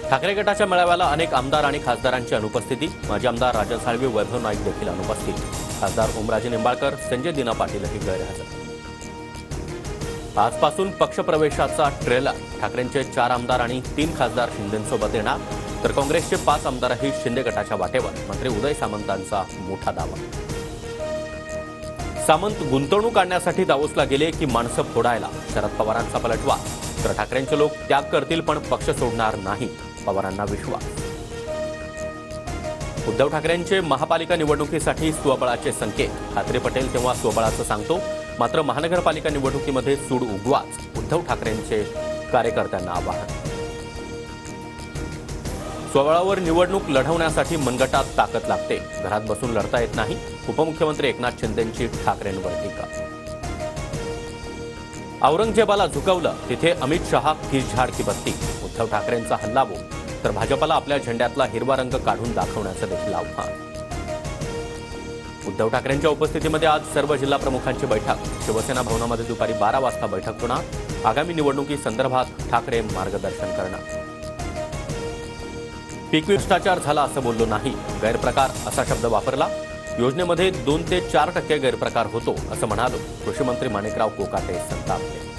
ठाकरे गटाच्या मेळाव्याला अनेक आमदार आणि खासदारांची अनुपस्थिती। माजी आमदार राजा साळवी, वैभव नाईक देखील अनुपस्थित। खासदार ओमराजे निंबाळकर, संजय दिना पाटीलही गैरहजर। आजपासून पक्षप्रवेशाचा ट्रेलर। ठाकरेंचे 4 आमदार आणि 3 खासदार शिंदेंसोबत येणार, तर काँग्रेसचे 5 आमदारही शिंदे गटाच्या वाटेवर। मंत्री उदय सामंतांचा मोठा दावा। सामंत गुंतवणूक आणण्यासाठी दावोसला गेले की माणसं फोडायला। शरद पवारांचा पलटवा। तर ठाकरेंचे लोक त्याग करतील पण पक्ष सोडणार नाहीत, पवारांना विश्वास। उद्धव ठाकरेंचे महापालिका निवडणुकीसाठी स्वबळाचे संकेत। ठाकरे पटेल तेव्हा स्वबळाचं सांगतो, मात्र महानगरपालिका निवडणुकीमध्ये सूड उगवाच, उद्धव ठाकरेंचे कार्यकर्त्यांना आवाहन। स्वबळावर निवडणूक लढवण्यासाठी मनगटात ताकद लागते, घरात बसून लढता येत नाही। उपमुख्यमंत्री एकनाथ शिंदेंची ठाकरेंवर टीका। औरंगजेबाला झुकवलं तिथे अमित शहा की झाड की बत्ती। उद्धव ठाकरेंचा हल्लाबोल, तर भाजपला आपल्या झेंड्यातला हिरवा रंग काढून दाखवण्याचं देखील आव्हान। उद्धव ठाकरेंच्या उपस्थितीमध्ये आज सर्व जिल्हा प्रमुखांची बैठक। शिवसेना भवनामध्ये दुपारी 12 वाजता बैठक होणार। आगामी निवडणुकीसंदर्भात ठाकरे मार्गदर्शन करणार। पीक भ्रष्टाचार झाला असं बोललो नाही, गैरप्रकार असा शब्द वापरला। योजनेमध्ये 2 ते 4% गैरप्रकार होतो असं म्हणालो। कृषी मंत्री माणिकराव कोकाटे संतापले।